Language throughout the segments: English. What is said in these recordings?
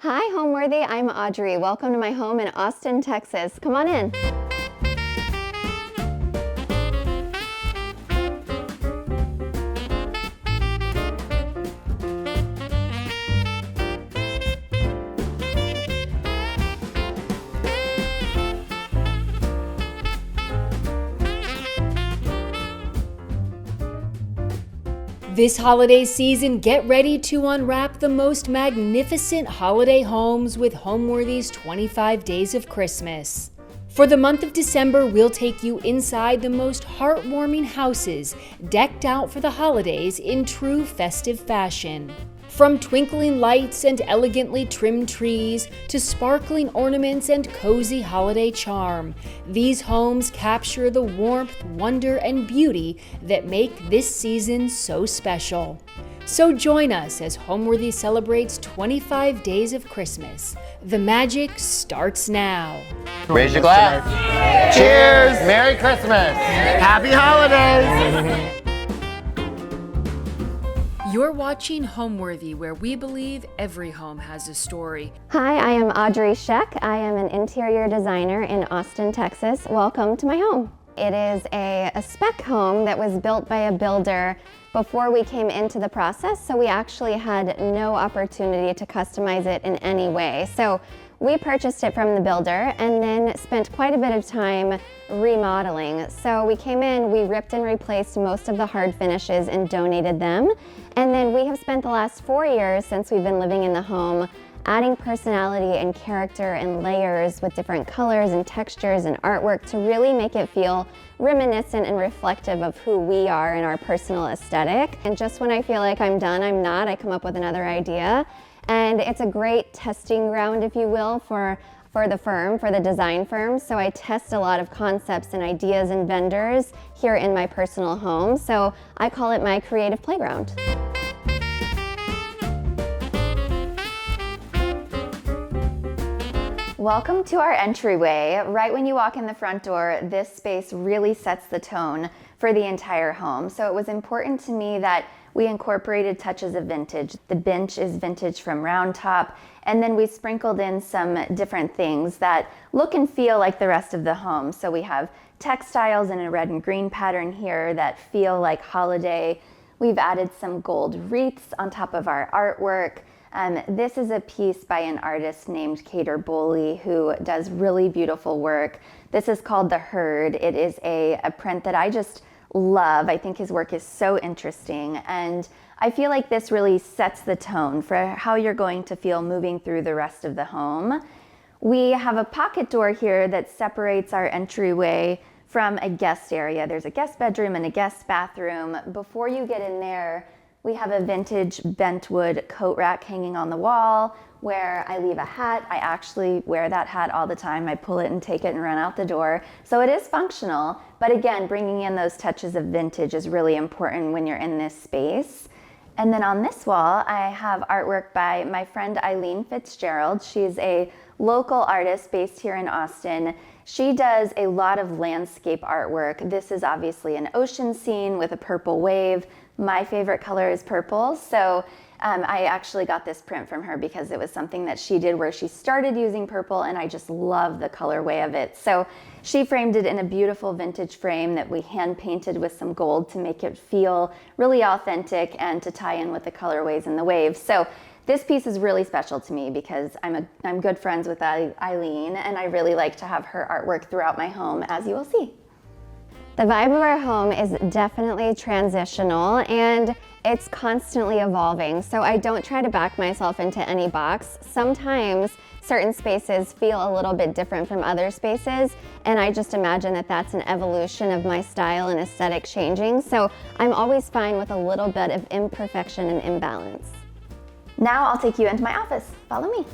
Hi, Homeworthy. I'm Audrey. Welcome to my home in Austin, Texas. Come on in. This holiday season, get ready to unwrap the most magnificent holiday homes with Homeworthy's 25 Days of Christmas. For the month of December, we'll take you inside the most heartwarming houses, decked out for the holidays in true festive fashion. From twinkling lights and elegantly trimmed trees to sparkling ornaments and cozy holiday charm, these homes capture the warmth, wonder, and beauty that make this season so special. So join us as Homeworthy celebrates 25 Days of Christmas. The magic starts now. Raise your glass. Cheers! Merry Christmas! Happy holidays! You're watching Homeworthy, where we believe every home has a story. Hi, I am Audrey Sheck. I am an interior designer in Austin, Texas. Welcome to my home. It is a spec home that was built by a builder before we came into the process, so we actually had no opportunity to customize it in any way. So we purchased it from the builder and then spent quite a bit of time remodeling. So we came in, we ripped and replaced most of the hard finishes and donated them. And then we have spent the last 4 years since we've been living in the home adding personality and character and layers with different colors and textures and artwork to really make it feel reminiscent and reflective of who we are in our personal aesthetic. And just when I feel like I'm done, I'm not. I come up with another idea. And it's a great testing ground, if you will, for the firm, for the design firm. So I test a lot of concepts and ideas and vendors here in my personal home. So I call it my creative playground. Welcome to our entryway. Right when you walk in the front door, this space really sets the tone for the entire home. So it was important to me that we incorporated touches of vintage. The bench is vintage from Round Top, and then we sprinkled in some different things that look and feel like the rest of the home. So we have textiles in a red and green pattern here that feel like holiday. We've added some gold wreaths on top of our artwork. This is a piece by an artist named Cater Boley who does really beautiful work. This is called The Herd. It is a print that I just love. I think his work is so interesting, and I feel like this really sets the tone for how you're going to feel moving through the rest of the home. We have a pocket door here that separates our entryway from a guest area. There's a guest bedroom and a guest bathroom. Before you get in there, we have a vintage bentwood coat rack hanging on the wall where I leave a hat. I actually wear that hat all the time. I pull it and take it and run out the door. So it is functional, but again, bringing in those touches of vintage is really important when you're in this space. And then on this wall, I have artwork by my friend Eileen Fitzgerald. She's a local artist based here in Austin. She does a lot of landscape artwork. This is obviously an ocean scene with a purple wave. My favorite color is purple, so I actually got this print from her because it was something that she did where she started using purple, and I just love the colorway of it. So she framed it in a beautiful vintage frame that we hand painted with some gold to make it feel really authentic and to tie in with the colorways and the waves. So this piece is really special to me because I'm good friends with Eileen, and I really like to have her artwork throughout my home, as you will see. The vibe of our home is definitely transitional, and it's constantly evolving. So I don't try to back myself into any box. Sometimes certain spaces feel a little bit different from other spaces, and I just imagine that that's an evolution of my style and aesthetic changing. So I'm always fine with a little bit of imperfection and imbalance. Now I'll take you into my office. Follow me.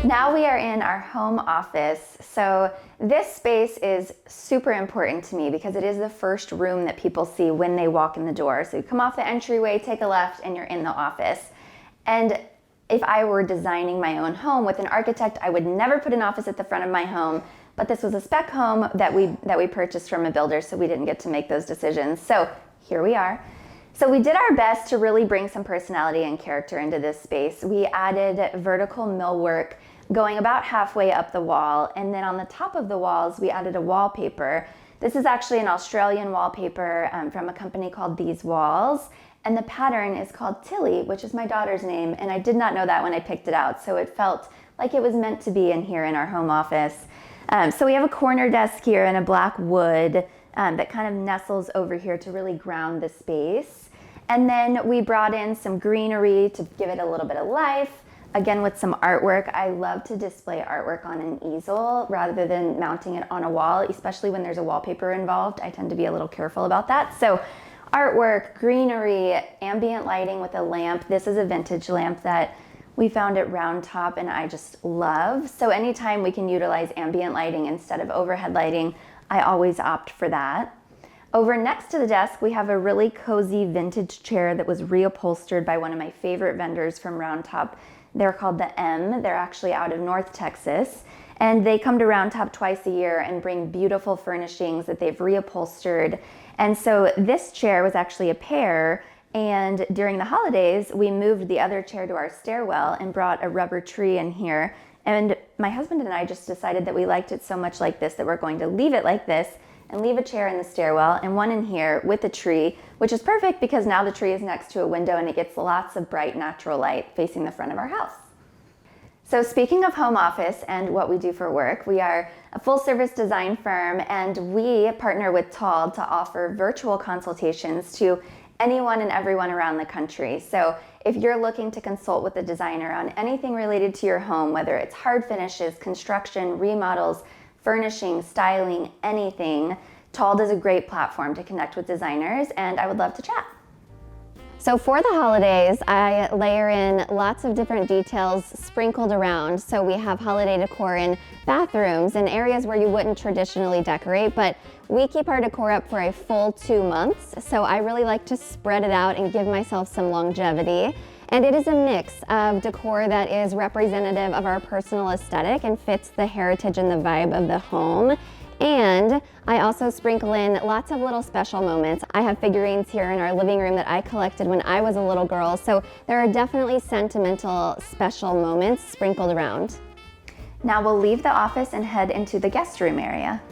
Now we are in our home office. So this space is super important to me because it is the first room that people see when they walk in the door. So you come off the entryway, take a left, and you're in the office. And if I were designing my own home with an architect, I would never put an office at the front of my home. But this was a spec home that we purchased from a builder, so we didn't get to make those decisions. So here we are. So we did our best to really bring some personality and character into this space. We added vertical millwork going about halfway up the wall, and then on the top of the walls we added a wallpaper. This is actually an Australian wallpaper from a company called These Walls, and the pattern is called Tilly, which is my daughter's name, and I did not know that when I picked it out, so it felt like it was meant to be in here in our home office. So we have a corner desk here and a black wood that kind of nestles over here to really ground the space. And then we brought in some greenery to give it a little bit of life. Again, with some artwork. I love to display artwork on an easel rather than mounting it on a wall, especially when there's a wallpaper involved. I tend to be a little careful about that. So artwork, greenery, ambient lighting with a lamp. This is a vintage lamp that we found at Round Top and I just love. So anytime we can utilize ambient lighting instead of overhead lighting, I always opt for that. Over next to the desk, we have a really cozy vintage chair that was reupholstered by one of my favorite vendors from Round Top. They're called the M. They're actually out of North Texas. And they come to Round Top twice a year and bring beautiful furnishings that they've reupholstered. And so this chair was actually a pair. And during the holidays, we moved the other chair to our stairwell and brought a rubber tree in here. And my husband and I just decided that we liked it so much like this that we're going to leave it like this and leave a chair in the stairwell and one in here with a tree, which is perfect because now the tree is next to a window and it gets lots of bright natural light facing the front of our house. So speaking of home office and what we do for work, we are a full service design firm and we partner with Tall to offer virtual consultations to anyone and everyone around the country. So if you're looking to consult with a designer on anything related to your home, whether it's hard finishes, construction, remodels, furnishing, styling, anything, Tall is a great platform to connect with designers, and I would love to chat. So for the holidays, I layer in lots of different details sprinkled around. So we have holiday decor in bathrooms and areas where you wouldn't traditionally decorate, but we keep our decor up for a full 2 months. So I really like to spread it out and give myself some longevity. And it is a mix of decor that is representative of our personal aesthetic and fits the heritage and the vibe of the home. And I also sprinkle in lots of little special moments. I have figurines here in our living room that I collected when I was a little girl, so there are definitely sentimental, special moments sprinkled around. Now we'll leave the office and head into the guest room area.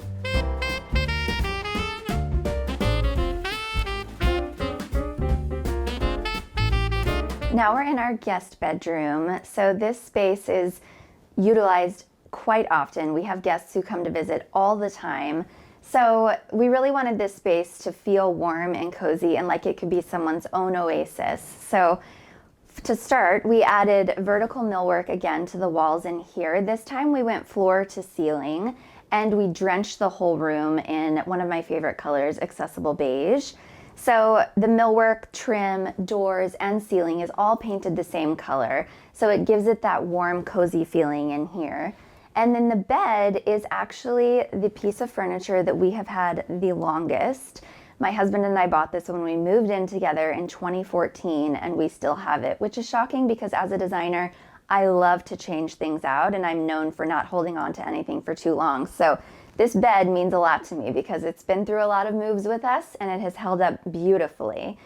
Now we're in our guest bedroom. So this space is utilized quite often. We have guests who come to visit all the time. So we really wanted this space to feel warm and cozy and like it could be someone's own oasis. So to start, we added vertical millwork again to the walls in here. This time we went floor to ceiling and we drenched the whole room in one of my favorite colors, accessible beige. So the millwork, trim, doors, and ceiling is all painted the same color. So it gives it that warm, cozy feeling in here. And then the bed is actually the piece of furniture that we have had the longest. My husband and I bought this when we moved in together in 2014 and we still have it, which is shocking because as a designer, I love to change things out and I'm known for not holding on to anything for too long. So this bed means a lot to me because it's been through a lot of moves with us and it has held up beautifully.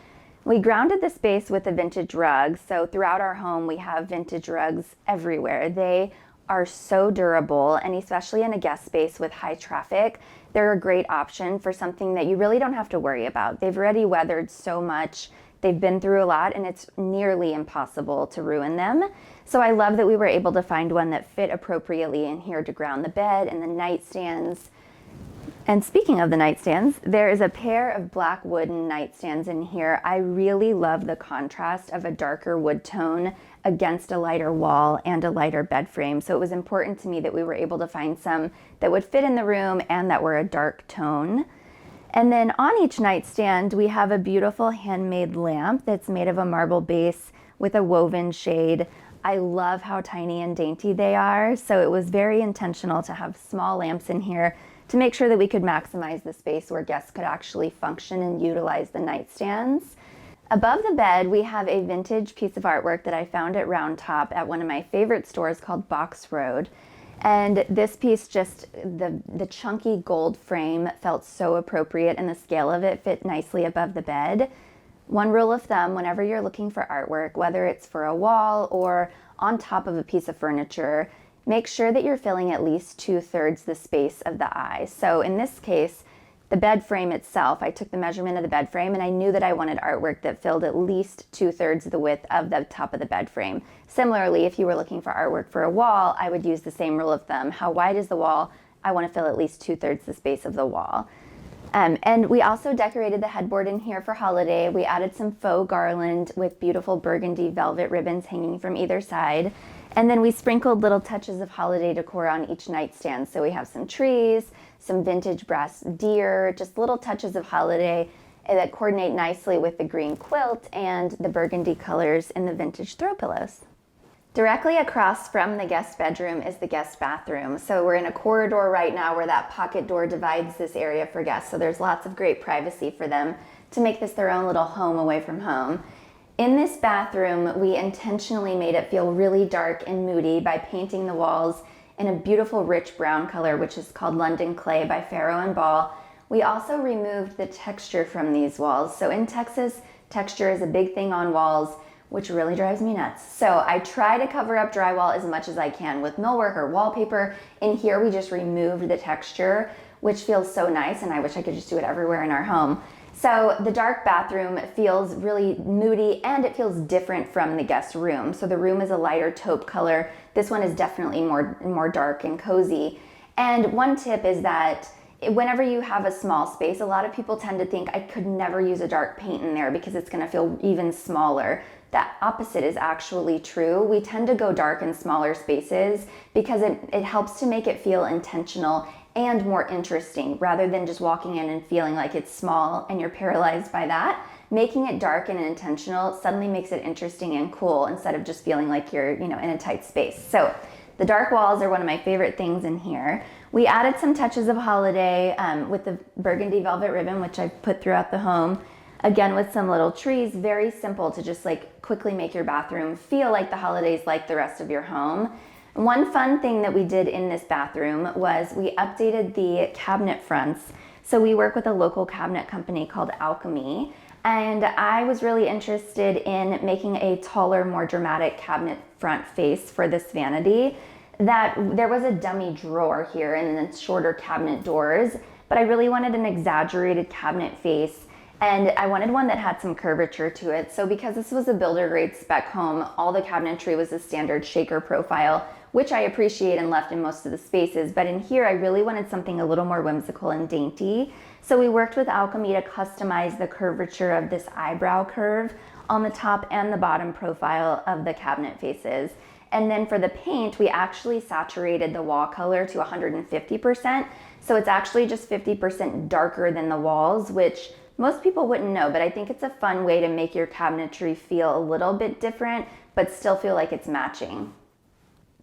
We grounded the space with a vintage rug. So throughout our home, we have vintage rugs everywhere. They are so durable, and especially in a guest space with high traffic, they're a great option for something that you really don't have to worry about. They've already weathered so much, they've been through a lot, and it's nearly impossible to ruin them. So I love that we were able to find one that fit appropriately in here to ground the bed and the nightstands. And speaking of the nightstands, there is a pair of black wooden nightstands in here. I really love the contrast of a darker wood tone against a lighter wall and a lighter bed frame. So it was important to me that we were able to find some that would fit in the room and that were a dark tone. And then on each nightstand, we have a beautiful handmade lamp that's made of a marble base with a woven shade. I love how tiny and dainty they are. So it was very intentional to have small lamps in here to make sure that we could maximize the space where guests could actually function and utilize the nightstands. Above the bed, we have a vintage piece of artwork that I found at Round Top at one of my favorite stores called Box Road. And this piece, just the chunky gold frame felt so appropriate, and the scale of it fit nicely above the bed. One rule of thumb, whenever you're looking for artwork, whether it's for a wall or on top of a piece of furniture, make sure that you're filling at least 2/3 the space of the eye. So in this case, the bed frame itself, I took the measurement of the bed frame and I knew that I wanted artwork that filled at least 2/3 the width of the top of the bed frame. Similarly, if you were looking for artwork for a wall, I would use the same rule of thumb. How wide is the wall? I want to fill at least 2/3 the space of the wall. And we also decorated the headboard in here for holiday. We added some faux garland with beautiful burgundy velvet ribbons hanging from either side. And then we sprinkled little touches of holiday decor on each nightstand. So we have some trees, some vintage brass deer, just little touches of holiday that coordinate nicely with the green quilt and the burgundy colors in the vintage throw pillows. Directly across from the guest bedroom is the guest bathroom. So we're in a corridor right now where that pocket door divides this area for guests. So there's lots of great privacy for them to make this their own little home away from home. In this bathroom, we intentionally made it feel really dark and moody by painting the walls in a beautiful rich brown color, which is called London Clay by Farrow and Ball. We also removed the texture from these walls. So in Texas, texture is a big thing on walls, which really drives me nuts. So I try to cover up drywall as much as I can with millwork or wallpaper. In here, we just removed the texture, which feels so nice, and I wish I could just do it everywhere in our home. So the dark bathroom feels really moody, and it feels different from the guest room. So the room is a lighter taupe color. This one is definitely more dark and cozy. And one tip is that whenever you have a small space, a lot of people tend to think I could never use a dark paint in there because it's gonna feel even smaller. The opposite is actually true. We tend to go dark in smaller spaces because it helps to make it feel intentional and more interesting rather than just walking in and feeling like it's small and you're paralyzed by that. Making it dark and intentional suddenly makes it interesting and cool instead of just feeling like you're, in a tight space. So the dark walls are one of my favorite things in here. We added some touches of holiday with the burgundy velvet ribbon, which I've put throughout the home. Again, with some little trees, very simple to just quickly make your bathroom feel like the holidays like the rest of your home. One fun thing that we did in this bathroom was we updated the cabinet fronts. So we work with a local cabinet company called Alchemy, and I was really interested in making a taller, more dramatic cabinet front face for this vanity. That there was a dummy drawer here and then shorter cabinet doors, but I really wanted an exaggerated cabinet face. And I wanted one that had some curvature to it. So because this was a builder grade spec home, all the cabinetry was a standard shaker profile, which I appreciate and left in most of the spaces. But in here, I really wanted something a little more whimsical and dainty. So we worked with Alchemy to customize the curvature of this eyebrow curve on the top and the bottom profile of the cabinet faces. And then for the paint, we actually saturated the wall color to 150%. So it's actually just 50% darker than the walls, which most people wouldn't know, but I think it's a fun way to make your cabinetry feel a little bit different, but still feel like it's matching.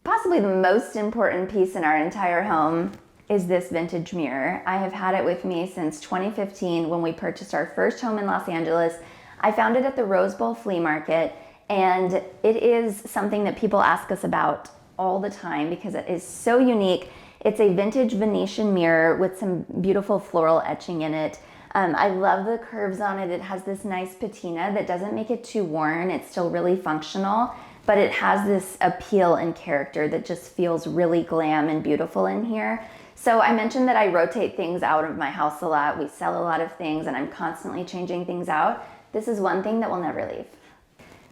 Possibly the most important piece in our entire home is this vintage mirror. I have had it with me since 2015 when we purchased our first home in Los Angeles. I found it at the Rose Bowl flea market, and it is something that people ask us about all the time because it is so unique. It's a vintage Venetian mirror with some beautiful floral etching in it. I love the curves on it. It has this nice patina that doesn't make it too worn. It's still really functional, but it has this appeal and character that just feels really glam and beautiful in here. So I mentioned that I rotate things out of my house a lot. We sell a lot of things and I'm constantly changing things out. This is one thing that will never leave.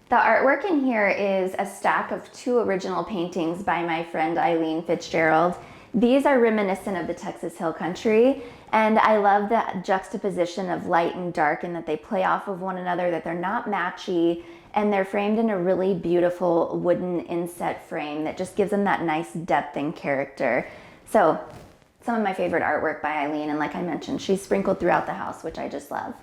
The artwork in here is a stack of 2 original paintings by my friend Eileen Fitzgerald. These are reminiscent of the Texas Hill Country, and I love the juxtaposition of light and dark and that they play off of one another, that they're not matchy, and they're framed in a really beautiful wooden inset frame that just gives them that nice depth and character. So, some of my favorite artwork by Eileen, and like I mentioned, she's sprinkled throughout the house, which I just love.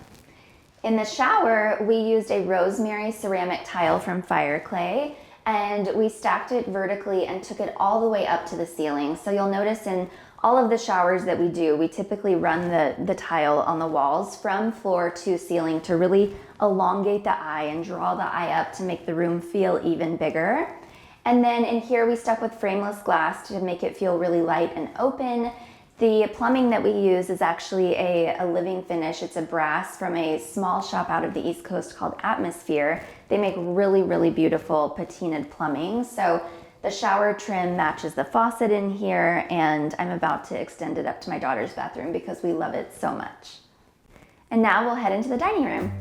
In the shower, we used a rosemary ceramic tile from Fire Clay, and we stacked it vertically and took it all the way up to the ceiling. So you'll notice in all of the showers that we do, we typically run the tile on the walls from floor to ceiling to really elongate the eye and draw the eye up to make the room feel even bigger. And then in here we stuck with frameless glass to make it feel really light and open. The plumbing that we use is actually a living finish. It's a brass from a small shop out of the East Coast called Atmosphere. They make really, really beautiful patinaed plumbing. So the shower trim matches the faucet in here, and I'm about to extend it up to my daughter's bathroom because we love it so much. And now we'll head into the dining room.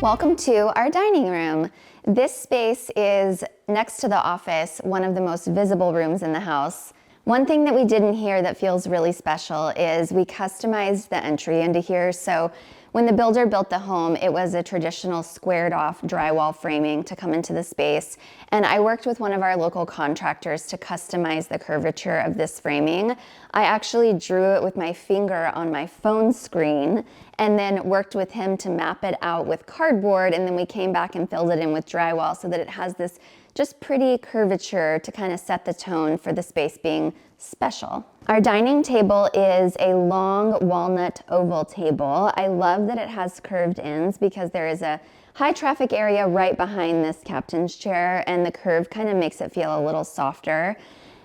Welcome to our dining room. This space is next to the office, one of the most visible rooms in the house. One thing that we did in here that feels really special is we customized the entry into here. So when the builder built the home, it was a traditional squared off drywall framing to come into the space. And I worked with one of our local contractors to customize the curvature of this framing. I actually drew it with my finger on my phone screen and then worked with him to map it out with cardboard. And then we came back and filled it in with drywall so that it has this just pretty curvature to kind of set the tone for the space being special. Our dining table is a long walnut oval table. I love that it has curved ends because there is a high traffic area right behind this captain's chair, and the curve kind of makes it feel a little softer.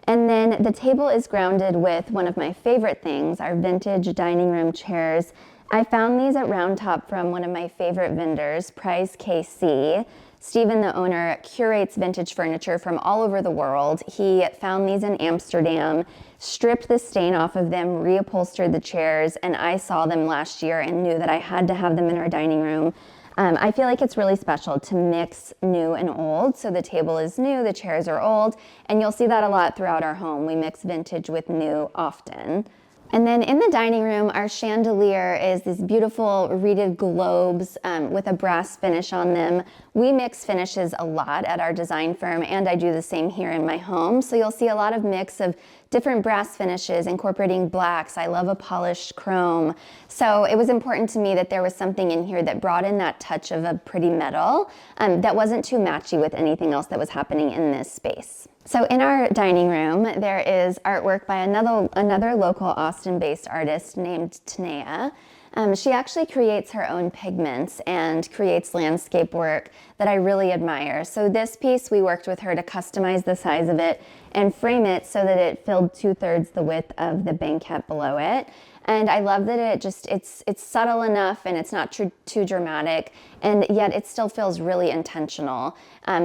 And then the table is grounded with one of my favorite things, our vintage dining room chairs. I found these at Round Top from one of my favorite vendors, Prize KC. Stephen, the owner, curates vintage furniture from all over the world. He found these in Amsterdam, stripped the stain off of them, reupholstered the chairs, and I saw them last year and knew that I had to have them in our dining room. I feel like it's really special to mix new and old. So the table is new, the chairs are old, and you'll see that a lot throughout our home. We mix vintage with new often. And then in the dining room, our chandelier is these beautiful reeded globes with a brass finish on them. We mix finishes a lot at our design firm, and I do the same here in my home. So you'll see a lot of mix of different brass finishes, incorporating blacks. I love a polished chrome. So it was important to me that there was something in here that brought in that touch of a pretty metal that wasn't too matchy with anything else that was happening in this space. So in our dining room, there is artwork by another local Austin-based artist named Tanea. She actually creates her own pigments and creates landscape work that I really admire. So this piece, we worked with her to customize the size of it and frame it so that it filled 2/3 the width of the banquette below it. And I love that it's subtle enough and it's not too dramatic, and yet it still feels really intentional.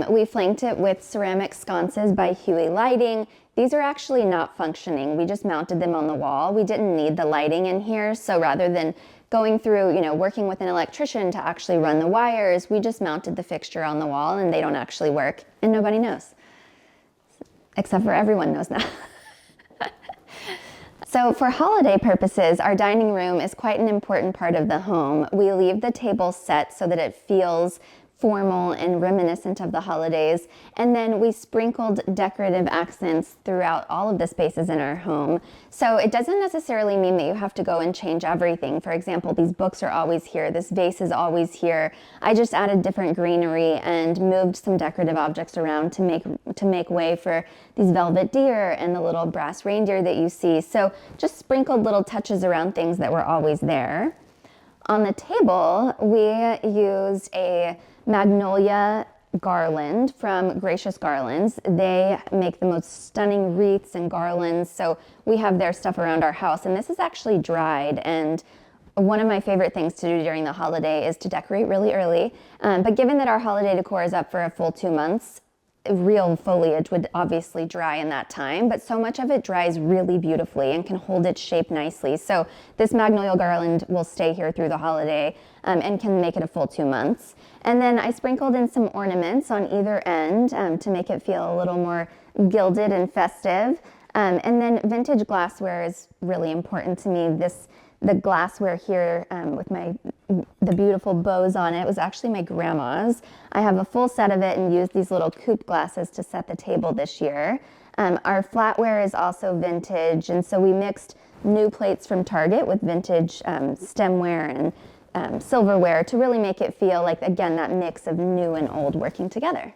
We flanked it with ceramic sconces by Huey Lighting. These are actually not functioning. We just mounted them on the wall. We didn't need the lighting in here, so rather than going through, working with an electrician to actually run the wires, we just mounted the fixture on the wall, and they don't actually work, and nobody knows. Except for everyone knows now. So for holiday purposes, our dining room is quite an important part of the home. We leave the table set so that it feels formal and reminiscent of the holidays. And then we sprinkled decorative accents throughout all of the spaces in our home. So it doesn't necessarily mean that you have to go and change everything. For example, these books are always here. This vase is always here. I just added different greenery and moved some decorative objects around to make way for these velvet deer and the little brass reindeer that you see. So just sprinkled little touches around things that were always there. On the table, we used a magnolia garland from Gracious Garlands. They make the most stunning wreaths and garlands, so we have their stuff around our house. And this is actually dried, and one of my favorite things to do during the holiday is to decorate really early. But given that our holiday decor is up for a full 2 months, real foliage would obviously dry in that time, but so much of it dries really beautifully and can hold its shape nicely. So this magnolia garland will stay here through the holiday and can make it a full 2 months. And then I sprinkled in some ornaments on either end to make it feel a little more gilded and festive. And then vintage glassware is really important to me. The glassware here with the beautiful bows on it was actually my grandma's. I have a full set of it and used these little coupe glasses to set the table this year. Our flatware is also vintage, and so we mixed new plates from Target with vintage stemware and silverware to really make it feel like, again, that mix of new and old working together.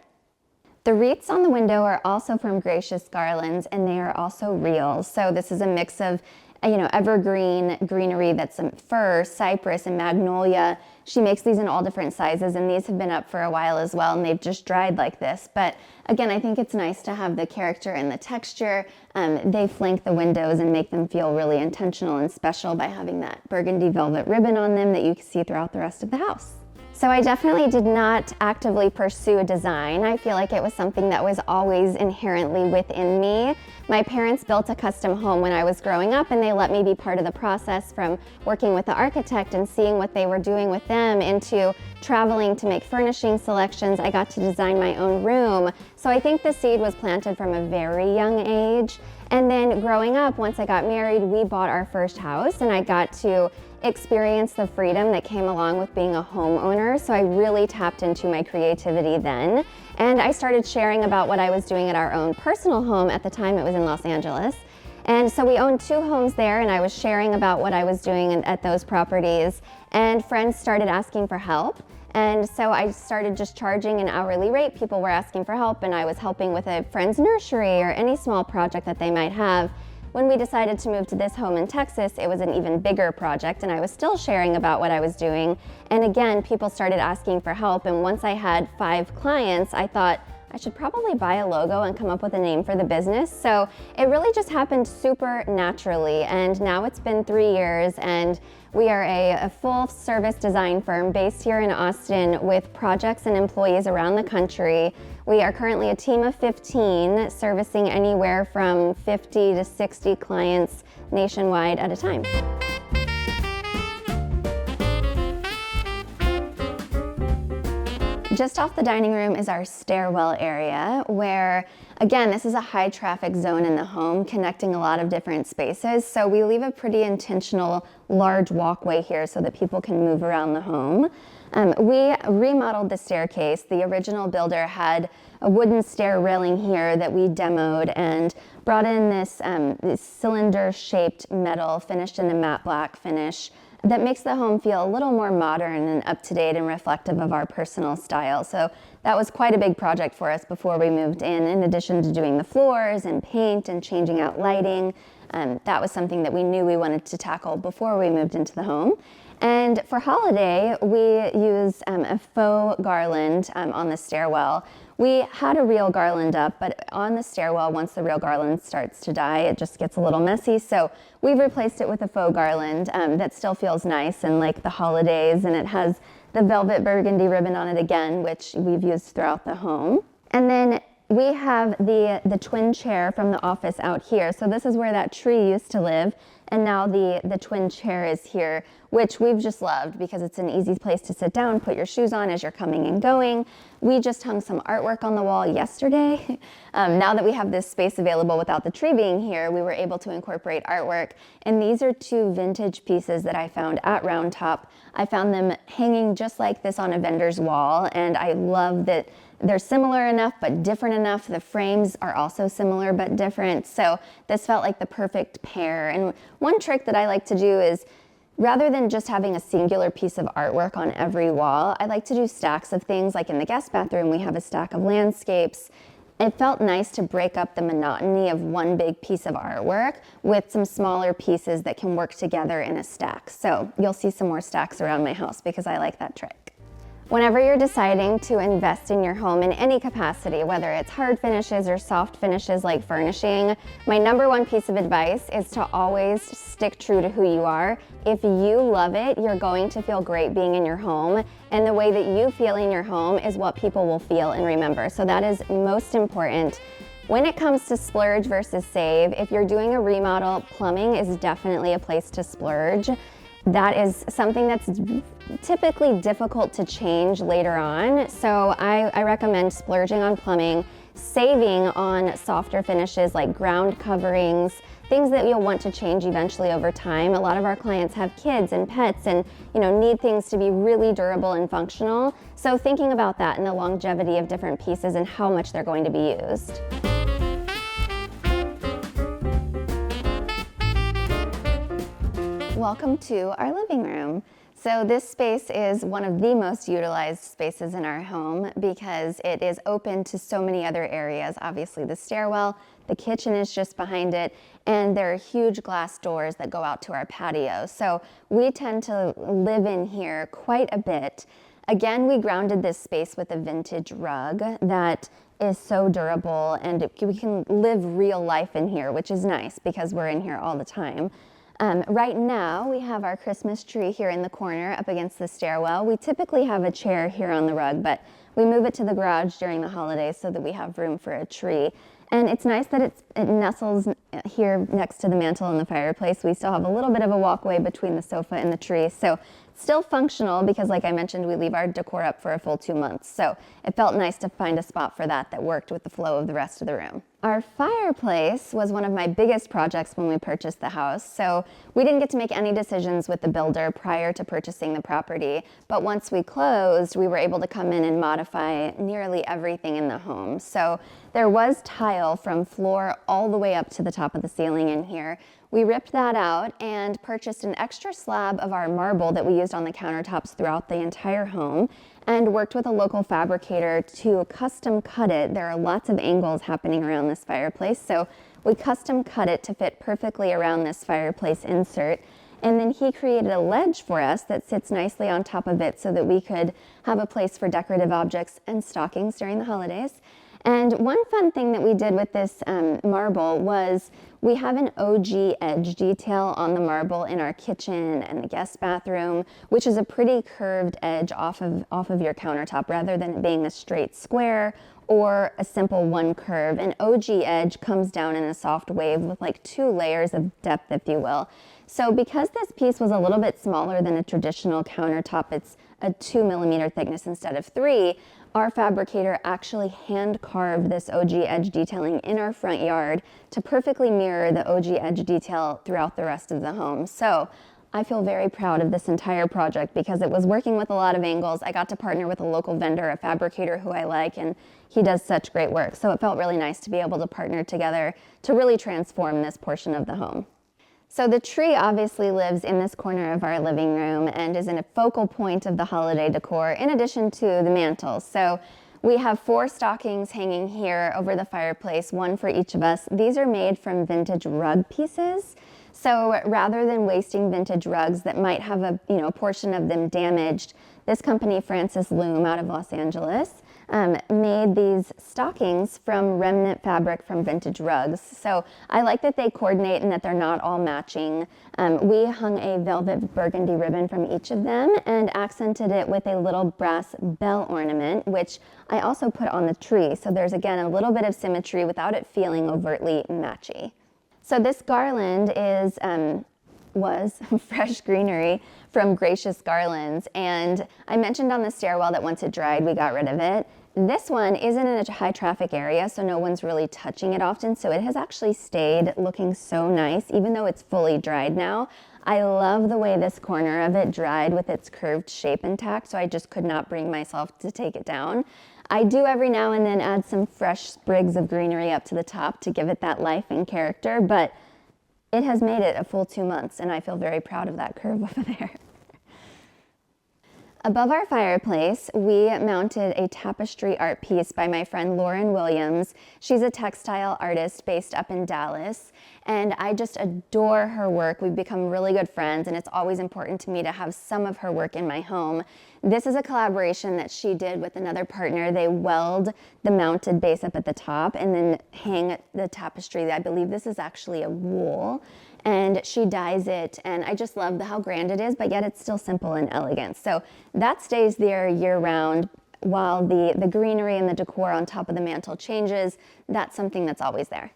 The wreaths on the window are also from Gracious Garlands, and they are also real. So this is a mix of evergreen greenery that's some fir, cypress, and magnolia. She makes these in all different sizes, and these have been up for a while as well, and they've just dried like this. But again, I think it's nice to have the character and the texture. They flank the windows and make them feel really intentional and special by having that burgundy velvet ribbon on them that you can see throughout the rest of the house. So I definitely did not actively pursue a design. I feel like it was something that was always inherently within me. My parents built a custom home when I was growing up, and they let me be part of the process, from working with the architect and seeing what they were doing with them into traveling to make furnishing selections. I got to design my own room. So I think the seed was planted from a very young age. And then growing up, once I got married, we bought our first house, and I got to experience the freedom that came along with being a homeowner. So I really tapped into my creativity then. And I started sharing about what I was doing at our own personal home. At the time, it was in Los Angeles. And so we owned 2 homes there, and I was sharing about what I was doing at those properties. And friends started asking for help. And so I started just charging an hourly rate. People were asking for help, and I was helping with a friend's nursery or any small project that they might have. When we decided to move to this home in Texas, it was an even bigger project, and I was still sharing about what I was doing. And again, people started asking for help, and once I had 5 clients, I thought I should probably buy a logo and come up with a name for the business. So it really just happened super naturally, and now it's been 3 years, and we are a full-service design firm based here in Austin with projects and employees around the country. We are currently a team of 15, servicing anywhere from 50 to 60 clients nationwide at a time. Just off the dining room is our stairwell area, where, again, this is a high traffic zone in the home, connecting a lot of different spaces. So we leave a pretty intentional large walkway here so that people can move around the home. We remodeled the staircase. The original builder had a wooden stair railing here that we demoed and brought in this cylinder-shaped metal finished in a matte black finish that makes the home feel a little more modern and up-to-date and reflective of our personal style. So that was quite a big project for us before we moved in addition to doing the floors and paint and changing out lighting. That was something that we knew we wanted to tackle before we moved into the home. And for holiday, we used a faux garland on the stairwell. We had a real garland up, but on the stairwell, once the real garland starts to die, it just gets a little messy. So we've replaced it with a faux garland that still feels nice and like the holidays, and it has the velvet burgundy ribbon on it again, which we've used throughout the home. And then we have the twin chair from the office out here. So this is where that tree used to live, and now the twin chair is here, which we've just loved because it's an easy place to sit down, put your shoes on as you're coming and going. We just hung some artwork on the wall yesterday. Now that we have this space available without the tree being here, we were able to incorporate artwork. And these are 2 vintage pieces that I found at Round Top. I found them hanging just like this on a vendor's wall, and I love that they're similar enough but different enough. The frames are also similar but different. So this felt like the perfect pair. And one trick that I like to do is, rather than just having a singular piece of artwork on every wall, I like to do stacks of things. Like in the guest bathroom, we have a stack of landscapes. It felt nice to break up the monotony of one big piece of artwork with some smaller pieces that can work together in a stack. So you'll see some more stacks around my house because I like that trick. Whenever you're deciding to invest in your home in any capacity, whether it's hard finishes or soft finishes like furnishing, my #1 piece of advice is to always stick true to who you are. If you love it, you're going to feel great being in your home, and the way that you feel in your home is what people will feel and remember. So that is most important. When it comes to splurge versus save, if you're doing a remodel, plumbing is definitely a place to splurge. That is something that's typically difficult to change later on. So I recommend splurging on plumbing, saving on softer finishes like ground coverings, things that you'll want to change eventually over time. A lot of our clients have kids and pets and need things to be really durable and functional. So thinking about that and the longevity of different pieces and how much they're going to be used. Welcome to our living room. So this space is one of the most utilized spaces in our home because it is open to so many other areas. Obviously the stairwell, The kitchen is just behind it, and there are huge glass doors that go out to our patio. So we tend to live in here quite a bit. Again, we grounded this space with a vintage rug that is so durable, and we can live real life in here, which is nice because we're in here all the time. Right now, we have our Christmas tree here in the corner up against the stairwell. We typically have a chair here on the rug, but we move it to the garage during the holidays so that we have room for a tree. And it's nice that it nestles here next to the mantle and the fireplace. We still have a little bit of a walkway between the sofa and the tree. So still functional because, like I mentioned, we leave our decor up for a full 2 months. So it felt nice to find a spot for that worked with the flow of the rest of the room. Our fireplace was one of my biggest projects when we purchased the house. So we didn't get to make any decisions with the builder prior to purchasing the property. But once we closed, we were able to come in and modify nearly everything in the home. So there was tile from floor all the way up to the top of the ceiling in here. We ripped that out and purchased an extra slab of our marble that we used on the countertops throughout the entire home, and worked with a local fabricator to custom cut it. There are lots of angles happening around this fireplace, so we custom cut it to fit perfectly around this fireplace insert. And then he created a ledge for us that sits nicely on top of it so that we could have a place for decorative objects and stockings during the holidays. And one fun thing that we did with this marble was we have an OG edge detail on the marble in our kitchen and the guest bathroom, which is a pretty curved edge off of your countertop rather than it being a straight square or a simple one curve. An OG edge comes down in a soft wave with like 2 layers of depth, if you will. So because this piece was a little bit smaller than a traditional countertop, it's a 2 millimeter thickness instead of 3, our fabricator actually hand carved this OG edge detailing in our front yard to perfectly mirror the OG edge detail throughout the rest of the home. So I feel very proud of this entire project because it was working with a lot of angles. I got to partner with a local vendor, a fabricator who I like, and he does such great work. So it felt really nice to be able to partner together to really transform this portion of the home. So the tree obviously lives in this corner of our living room and is in a focal point of the holiday decor in addition to the mantle. So we have 4 stockings hanging here over the fireplace, 1 for each of us. These are made from vintage rug pieces. So rather than wasting vintage rugs that might have a portion of them damaged, this company, Francis Loom out of Los Angeles, made these stockings from remnant fabric from vintage rugs. So I like that they coordinate and that they're not all matching. We hung a velvet burgundy ribbon from each of them and accented it with a little brass bell ornament, which I also put on the tree. So there's again a little bit of symmetry without it feeling overtly matchy. So this garland was fresh greenery from Gracious Garlands, and I mentioned on the stairwell that once it dried we got rid of it. This one isn't in a high traffic area, so no one's really touching it often, so it has actually stayed looking so nice even though it's fully dried now. I love the way this corner of it dried with its curved shape intact, so I just could not bring myself to take it down. I do every now and then add some fresh sprigs of greenery up to the top to give it that life and character, but it has made it a full 2 months, and I feel very proud of that curve over there. Above our fireplace, we mounted a tapestry art piece by my friend Lauren Williams. She's a textile artist based up in Dallas, and I just adore her work. We've become really good friends, and it's always important to me to have some of her work in my home. This is a collaboration that she did with another partner. They weld the mounted base up at the top and then hang the tapestry. I believe this is actually a wool, and she dyes it, and I just love how grand it is, but yet it's still simple and elegant. So that stays there year round, while the greenery and the decor on top of the mantle changes. That's something that's always there.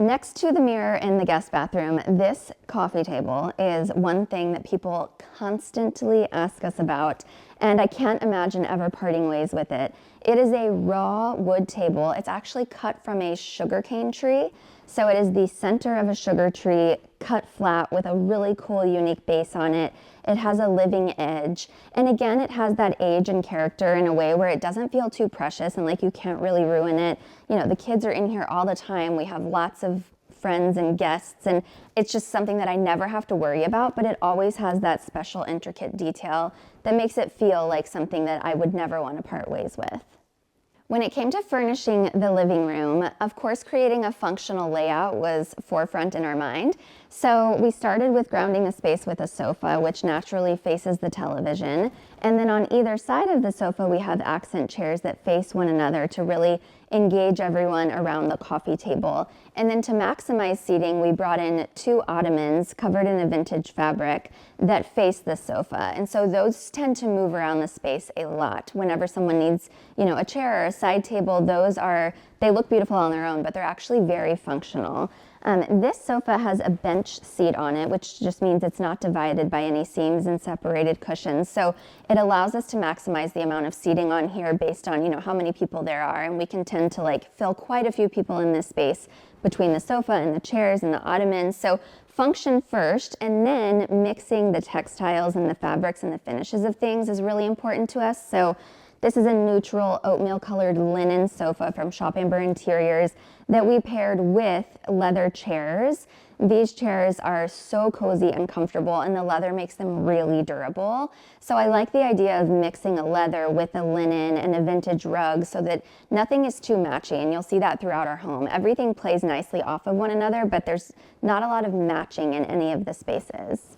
Next to the mirror in the guest bathroom, this coffee table is one thing that people constantly ask us about, and I can't imagine ever parting ways with it. It is a raw wood table. It's actually cut from a sugarcane tree. So it is the center of a sugar tree cut flat with a really cool, unique base on it. It has a living edge. And again, it has that age and character in a way where it doesn't feel too precious and like you can't really ruin it. You know, the kids are in here all the time. We have lots of friends and guests, and it's just something that I never have to worry about, but it always has that special, intricate detail that makes it feel like something that I would never want to part ways with. When it came to furnishing the living room, of course, creating a functional layout was forefront in our mind. So we started with grounding the space with a sofa, which naturally faces the television. And then on either side of the sofa, we have accent chairs that face one another to really engage everyone around the coffee table. And then to maximize seating, we brought in 2 ottomans covered in a vintage fabric that face the sofa. And so those tend to move around the space a lot. Whenever someone needs, a chair or a side table, they look beautiful on their own, but they're actually very functional. This sofa has a bench seat on it, which just means it's not divided by any seams and separated cushions. So it allows us to maximize the amount of seating on here based on, how many people there are. And we can tend to fill quite a few people in this space between the sofa and the chairs and the ottomans. So function first, and then mixing the textiles and the fabrics and the finishes of things is really important to us. So this is a neutral oatmeal colored linen sofa from Shop Amber Interiors that we paired with leather chairs. These chairs are so cozy and comfortable, and the leather makes them really durable. So I like the idea of mixing a leather with a linen and a vintage rug so that nothing is too matchy, and you'll see that throughout our home. Everything plays nicely off of one another, but there's not a lot of matching in any of the spaces.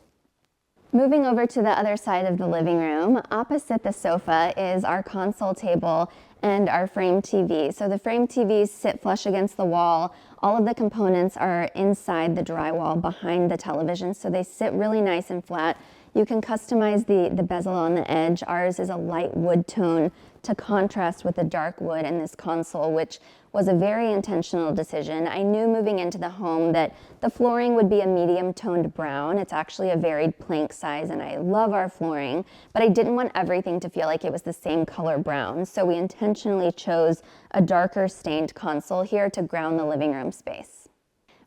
Moving over to the other side of the living room, opposite the sofa is our console table and our frame TV. So the frame TVs sit flush against the wall. All of the components are inside the drywall behind the television, so they sit really nice and flat. You can customize the bezel on the edge. Ours is a light wood tone to contrast with the dark wood in this console, which was a very intentional decision. I knew moving into the home that the flooring would be a medium toned brown. It's actually a varied plank size, and I love our flooring, but I didn't want everything to feel like it was the same color brown. So we intentionally chose a darker stained console here to ground the living room space.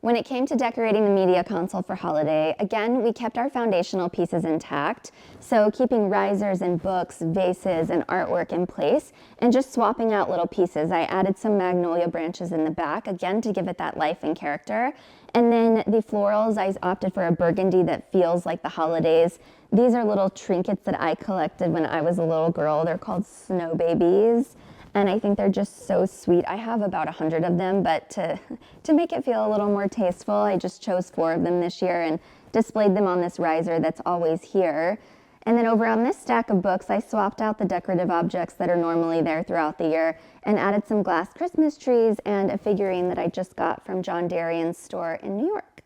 When it came to decorating the media console for holiday, again, we kept our foundational pieces intact, so keeping risers and books, vases, and artwork in place, and just swapping out little pieces. I added some magnolia branches in the back, again, to give it that life and character. And then the florals, I opted for a burgundy that feels like the holidays. These are little trinkets that I collected when I was a little girl. They're called snow babies. And I think they're just so sweet. I have about 100 of them, but to make it feel a little more tasteful, I just chose 4 of them this year and displayed them on this riser that's always here. And then over on this stack of books, I swapped out the decorative objects that are normally there throughout the year and added some glass Christmas trees and a figurine that I just got from John Darien's store in New York.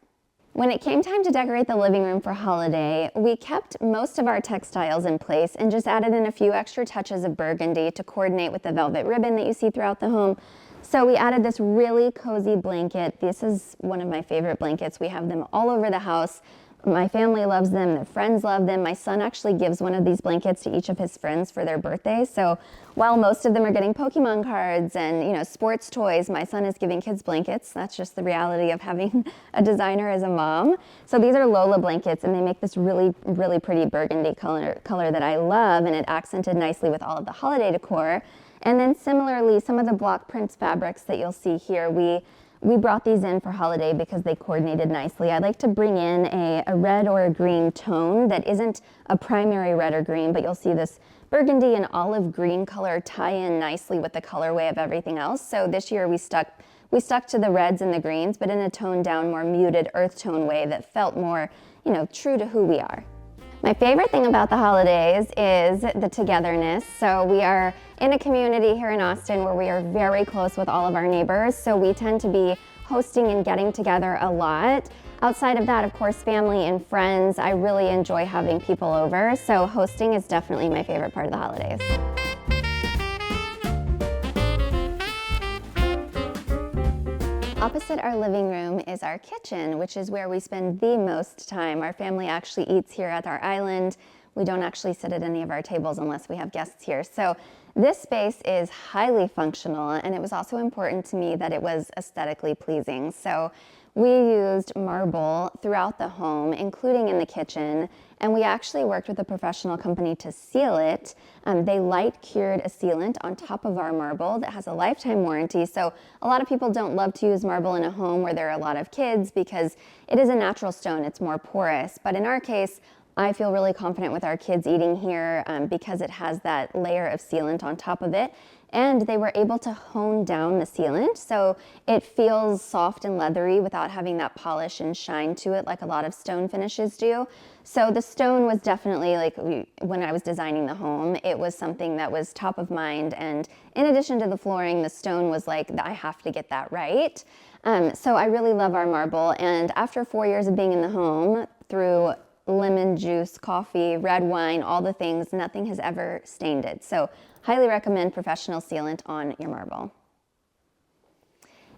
When it came time to decorate the living room for holiday, we kept most of our textiles in place and just added in a few extra touches of burgundy to coordinate with the velvet ribbon that you see throughout the home. So we added this really cozy blanket. This is one of my favorite blankets. We have them all over the house. My family loves them, their friends love them. My son actually gives one of these blankets to each of his friends for their birthday. So while most of them are getting Pokemon cards and sports toys, my son is giving kids blankets. That's just the reality of having a designer as a mom. So these are Lola blankets, and they make this really, really pretty burgundy color that I love, and it accented nicely with all of the holiday decor. And then similarly, some of the block prints fabrics that you'll see here, we brought these in for holiday because they coordinated nicely. I like to bring in a red or a green tone that isn't a primary red or green, but you'll see this burgundy and olive green color tie in nicely with the colorway of everything else. So this year we stuck to the reds and the greens, but in a toned down, more muted earth tone way that felt more, true to who we are. My favorite thing about the holidays is the togetherness. So we are in a community here in Austin where we are very close with all of our neighbors. So we tend to be hosting and getting together a lot. Outside of that, of course, family and friends. I really enjoy having people over. So hosting is definitely my favorite part of the holidays. Opposite our living room is our kitchen, which is where we spend the most time. Our family actually eats here at our island. We don't actually sit at any of our tables unless we have guests here. So this space is highly functional, and it was also important to me that it was aesthetically pleasing. So we used marble throughout the home, including in the kitchen, and we actually worked with a professional company to seal it. They light cured a sealant on top of our marble that has a lifetime warranty. So a lot of people don't love to use marble in a home where there are a lot of kids because it is a natural stone, it's more porous. But in our case, I feel really confident with our kids eating here because it has that layer of sealant on top of it. and they were able to hone down the sealant so it feels soft and leathery without having that polish and shine to it like a lot of stone finishes do. So the stone was definitely, like, when I was designing the home, it was something that was top of mind, and in addition to the flooring, the stone was like, I have to get that right. So I really love our marble, and after 4 years of being in the home, through lemon juice, coffee, red wine, all the things, nothing has ever stained it. So highly recommend professional sealant on your marble.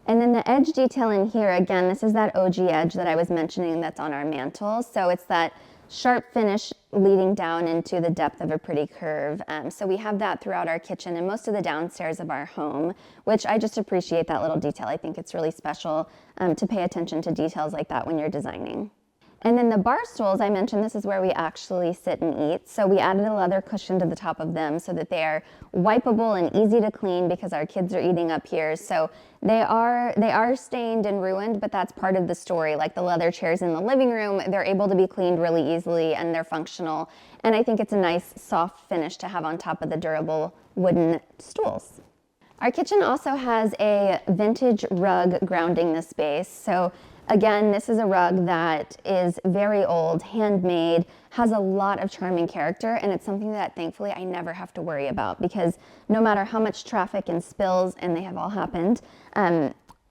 And then the edge detail in here, again, this is that OG edge that I was mentioning that's on our mantle. So it's that sharp finish leading down into the depth of a pretty curve. So we have that throughout our kitchen and most of the downstairs of our home, which I just appreciate that little detail. I think it's really special to pay attention to details like that when you're designing. And then the bar stools, I mentioned this is where we actually sit and eat. So we added a leather cushion to the top of them so that they are wipeable and easy to clean because our kids are eating up here. So they are stained and ruined, but that's part of the story. Like the leather chairs in the living room, they're able to be cleaned really easily and they're functional. And I think it's a nice soft finish to have on top of the durable wooden stools. Our kitchen also has a vintage rug grounding the space. So again, this is a rug that is very old, handmade, has a lot of charm and character, and it's something that thankfully I never have to worry about because no matter how much traffic and spills, and they have all happened,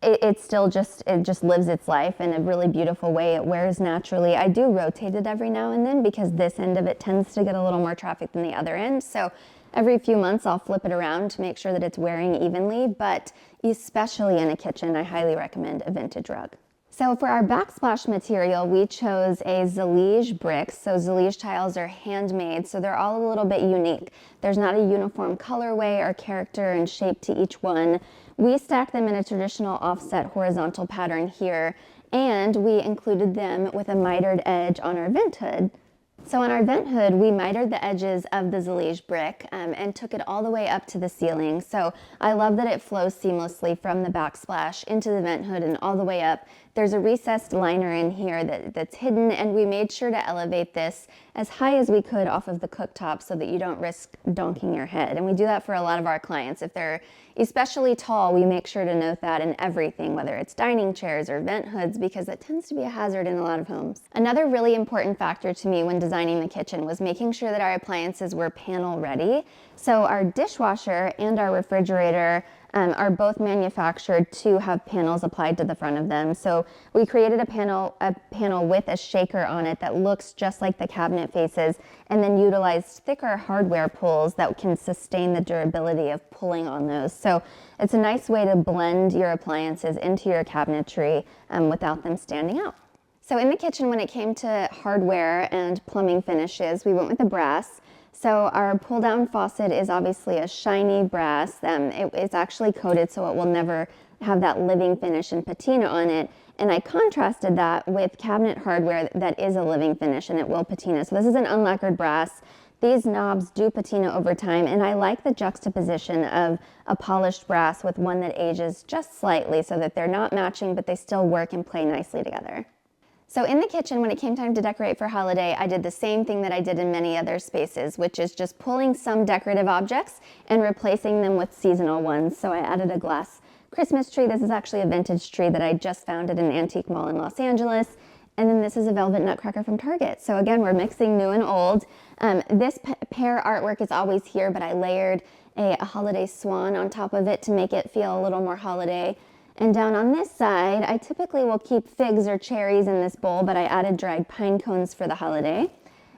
it just lives its life in a really beautiful way. It wears naturally. I do rotate it every now and then because this end of it tends to get a little more traffic than the other end. So every few months I'll flip it around to make sure that it's wearing evenly, but especially in a kitchen, I highly recommend a vintage rug. So for our backsplash material, we chose a Zellige bricks. So Zellige tiles are handmade, so they're all a little bit unique. There's not a uniform colorway or character and shape to each one. We stacked them in a traditional offset horizontal pattern here, and we included them with a mitered edge on our vent hood. So on our vent hood, we mitered the edges of the Zellige brick and took it all the way up to the ceiling. So I love that it flows seamlessly from the backsplash into the vent hood and all the way up. There's a recessed liner in here that's hidden, and we made sure to elevate this as high as we could off of the cooktop so that you don't risk donking your head. And we do that for a lot of our clients. If they're especially tall, we make sure to note that in everything, whether it's dining chairs or vent hoods, because that tends to be a hazard in a lot of homes. Another really important factor to me when designing the kitchen was making sure that our appliances were panel ready. So our dishwasher and our refrigerator are both manufactured to have panels applied to the front of them. So we created a panel with a shaker on it that looks just like the cabinet faces, and then utilized thicker hardware pulls that can sustain the durability of pulling on those. So it's a nice way to blend your appliances into your cabinetry without them standing out. So in the kitchen, when it came to hardware and plumbing finishes, we went with the brass. So our pull-down faucet is obviously a shiny brass. It's actually coated so it will never have that living finish and patina on it. And I contrasted that with cabinet hardware that is a living finish and it will patina. So this is an unlacquered brass. These knobs do patina over time, and I like the juxtaposition of a polished brass with one that ages just slightly so that they're not matching, but they still work and play nicely together. So in the kitchen, when it came time to decorate for holiday, I did the same thing that I did in many other spaces, which is just pulling some decorative objects and replacing them with seasonal ones. So I added a glass Christmas tree. This is actually a vintage tree that I just found at an antique mall in Los Angeles. And then this is a velvet nutcracker from Target. So again, we're mixing new and old. This pear artwork is always here, but I layered a holiday swan on top of it to make it feel a little more holiday. And down on this side, I typically will keep figs or cherries in this bowl, but I added dried pine cones for the holiday.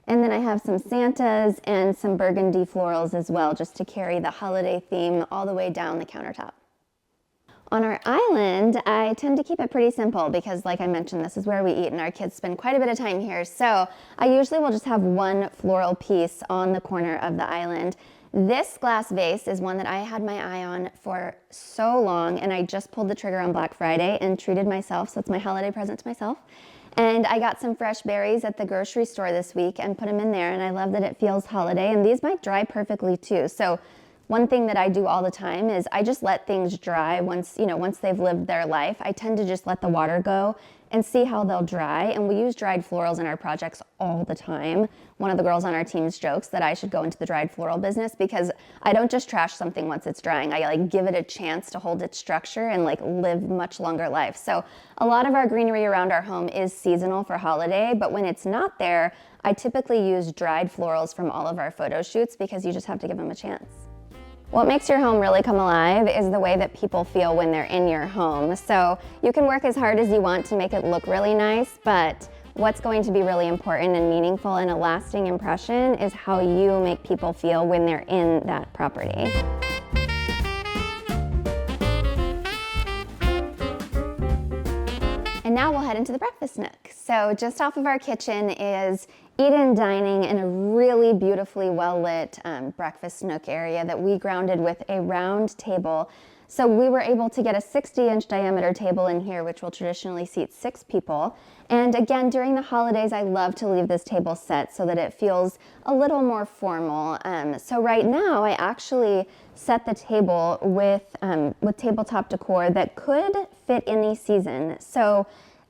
And then I have some Santas and some burgundy florals as well, just to carry the holiday theme all the way down the countertop. On our island, I tend to keep it pretty simple because, like I mentioned, this is where we eat and our kids spend quite a bit of time here. So I usually will just have one floral piece on the corner of the island. This glass vase is one that I had my eye on for so long, and I just pulled the trigger on Black Friday and treated myself, so it's my holiday present to myself. And I got some fresh berries at the grocery store this week and put them in there, and I love that it feels holiday, and these might dry perfectly too. So one thing that I do all the time is I just let things dry once they've lived their life. I tend to just let the water go and see how they'll dry. And we use dried florals in our projects all the time. One of the girls on our teams jokes that I should go into the dried floral business because I don't just trash something once it's drying. I like give it a chance to hold its structure and like live much longer life. So a lot of our greenery around our home is seasonal for holiday, but when it's not there, I typically use dried florals from all of our photo shoots because you just have to give them a chance. What makes your home really come alive is the way that people feel when they're in your home. So you can work as hard as you want to make it look really nice, but what's going to be really important and meaningful and a lasting impression is how you make people feel when they're in that property. And now we'll head into the breakfast nook. So just off of our kitchen is eat-in dining in a really beautifully well-lit breakfast nook area that we grounded with a round table. So we were able to get a 60-inch diameter table in here, which will traditionally seat 6 people. And again, during the holidays, I love to leave this table set so that it feels a little more formal. So right now, I actually set the table with tabletop decor that could fit any season. So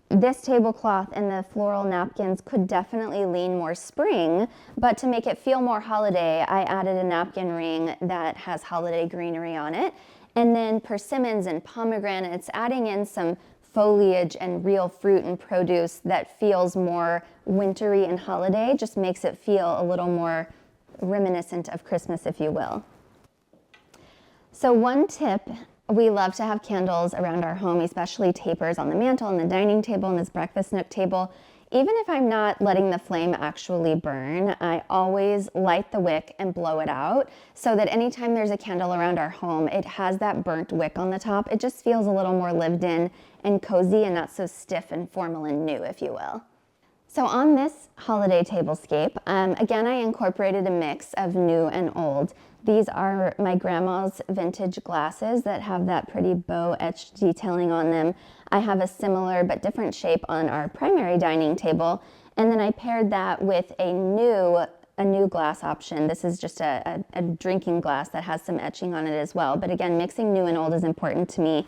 this tablecloth and the floral napkins could definitely lean more spring, but to make it feel more holiday, I added a napkin ring that has holiday greenery on it. And then persimmons and pomegranates, adding in some foliage and real fruit and produce that feels more wintry and holiday, just makes it feel a little more reminiscent of Christmas, if you will. So one tip, we love to have candles around our home, especially tapers on the mantle and the dining table and this breakfast nook table. Even if I'm not letting the flame actually burn, I always light the wick and blow it out so that anytime there's a candle around our home, it has that burnt wick on the top. It just feels a little more lived in and cozy and not so stiff and formal and new, if you will. So on this holiday tablescape, again, I incorporated a mix of new and old. These are my grandma's vintage glasses that have that pretty bow etched detailing on them. I have a similar but different shape on our primary dining table. And then I paired that with a new glass option. This is just a drinking glass that has some etching on it as well. But again, mixing new and old is important to me.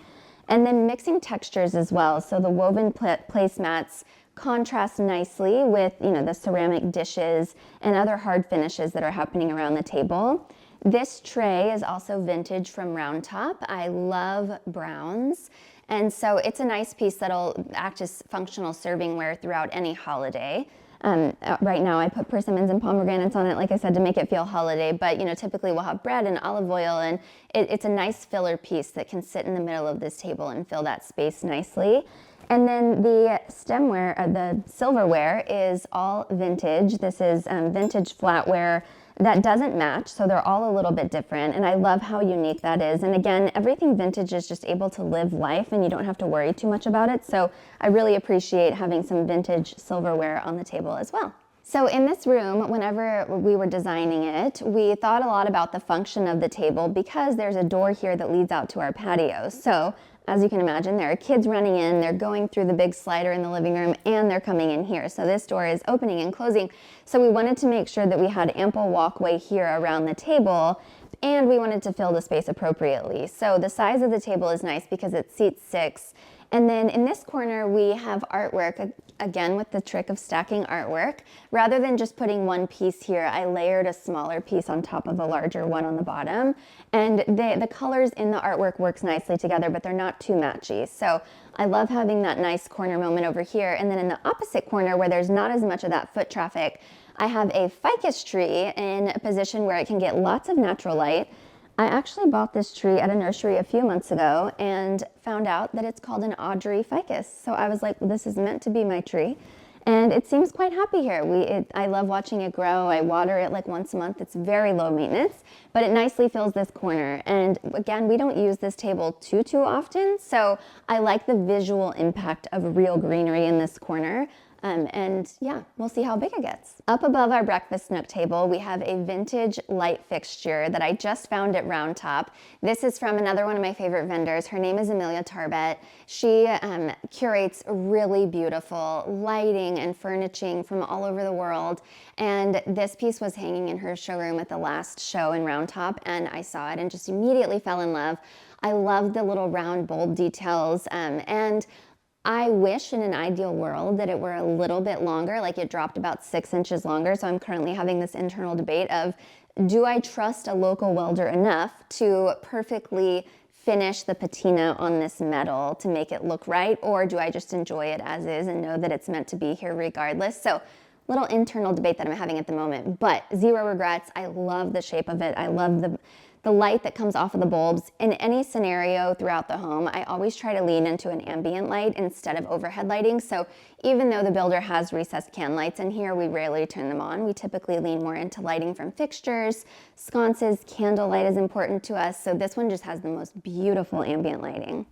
And then mixing textures as well. So the woven placemats contrast nicely with, the ceramic dishes and other hard finishes that are happening around the table. This tray is also vintage from Round Top. I love browns. And so it's a nice piece that'll act as functional servingware throughout any holiday. Right now I put persimmons and pomegranates on it, like I said, to make it feel holiday, but typically we'll have bread and olive oil, and it's a nice filler piece that can sit in the middle of this table and fill that space nicely. And then the stemware, the silverware is all vintage. This is vintage flatware that doesn't match, so they're all a little bit different, and I love how unique that is. And again, everything vintage is just able to live life and you don't have to worry too much about it, so I really appreciate having some vintage silverware on the table as well. So in this room, whenever we were designing it, we thought a lot about the function of the table because there's a door here that leads out to our patio. So as you can imagine, there are kids running in, they're going through the big slider in the living room, and they're coming in here. So this door is opening and closing. So we wanted to make sure that we had ample walkway here around the table, and we wanted to fill the space appropriately. So the size of the table is nice because it seats 6. And then in this corner, we have artwork, again with the trick of stacking artwork. Rather than just putting one piece here, I layered a smaller piece on top of a larger one on the bottom. And the colors in the artwork works nicely together, but they're not too matchy. So I love having that nice corner moment over here. And then in the opposite corner, where there's not as much of that foot traffic, I have a ficus tree in a position where it can get lots of natural light. I actually bought this tree at a nursery a few months ago and found out that it's called an Audrey ficus. So I was like, well, this is meant to be my tree. And it seems quite happy here. I love watching it grow. I water it like once a month. It's very low maintenance, but it nicely fills this corner. And again, we don't use this table too often. So I like the visual impact of real greenery in this corner. And yeah, we'll see how big it gets. Up above our breakfast nook table, we have a vintage light fixture that I just found at Round Top. This is from another one of my favorite vendors. Her name is Amelia Tarbett. She curates really beautiful lighting and furnishing from all over the world. And this piece was hanging in her showroom at the last show in Round Top, and I saw it and just immediately fell in love. I love the little round bulb details, and I wish in an ideal world that it were a little bit longer, like it dropped about 6 inches longer. So I'm currently having this internal debate of, do I trust a local welder enough to perfectly finish the patina on this metal to make it look right? Or do I just enjoy it as is and know that it's meant to be here regardless? So little internal debate that I'm having at the moment, but zero regrets. I love the shape of it. I love the light that comes off of the bulbs. In any scenario throughout the home, I always try to lean into an ambient light instead of overhead lighting. So even though the builder has recessed can lights in here, we rarely turn them on. We typically lean more into lighting from fixtures, sconces, candlelight is important to us. So this one just has the most beautiful ambient lighting.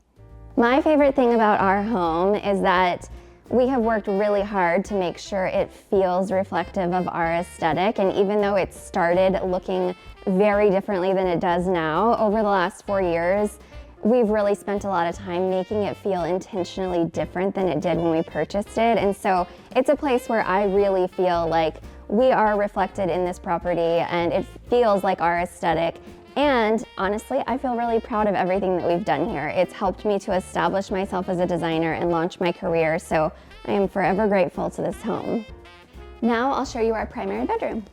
My favorite thing about our home is that we have worked really hard to make sure it feels reflective of our aesthetic, and even though it started looking very differently than it does now, over the last 4 years, we've really spent a lot of time making it feel intentionally different than it did when we purchased it. And so it's a place where I really feel like we are reflected in this property and it feels like our aesthetic. And honestly, I feel really proud of everything that we've done here. It's helped me to establish myself as a designer and launch my career, so I am forever grateful to this home. Now I'll show you our primary bedroom.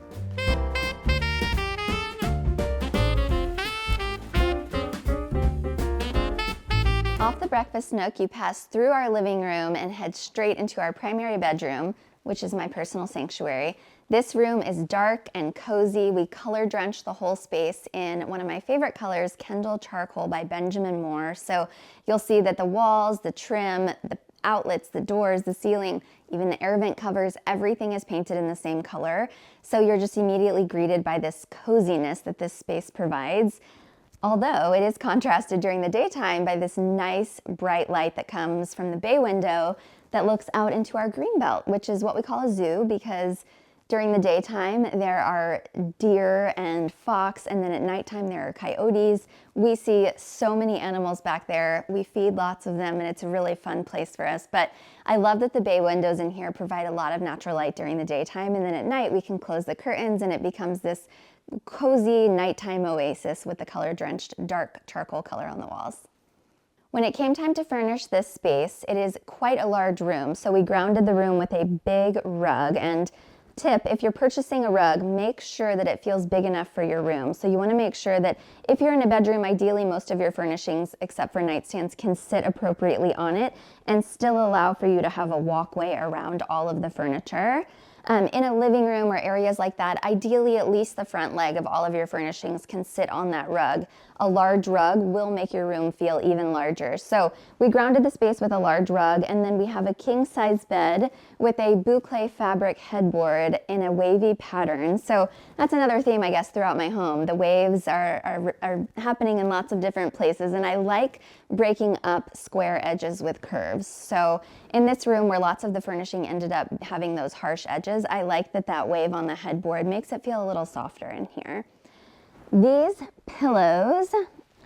Off the breakfast nook, you pass through our living room and head straight into our primary bedroom, which is my personal sanctuary. This room is dark and cozy. We color drenched the whole space in one of my favorite colors, Kendall Charcoal by Benjamin Moore. So you'll see that the walls, the trim, the outlets, the doors, the ceiling, even the air vent covers, everything is painted in the same color. So you're just immediately greeted by this coziness that this space provides. Although it is contrasted during the daytime by this nice bright light that comes from the bay window that looks out into our greenbelt, which is what we call a zoo, because during the daytime, there are deer and fox, and then at nighttime, there are coyotes. We see so many animals back there. We feed lots of them, and it's a really fun place for us. But I love that the bay windows in here provide a lot of natural light during the daytime, and then at night, we can close the curtains, and it becomes this cozy nighttime oasis with the color-drenched dark charcoal color on the walls. When it came time to furnish this space, it is quite a large room, so we grounded the room with a big rug. And tip, if you're purchasing a rug, make sure that it feels big enough for your room. So you want to make sure that if you're in a bedroom, ideally most of your furnishings, except for nightstands, can sit appropriately on it and still allow for you to have a walkway around all of the furniture. In a living room or areas like that, ideally at least the front leg of all of your furnishings can sit on that rug. A large rug will make your room feel even larger. So we grounded the space with a large rug, and then we have a king-size bed with a boucle fabric headboard in a wavy pattern. So that's another theme, I guess, throughout my home. The waves are happening in lots of different places, and I like breaking up square edges with curves. So in this room where lots of the furnishing ended up having those harsh edges, I like that wave on the headboard makes it feel a little softer in here. These pillows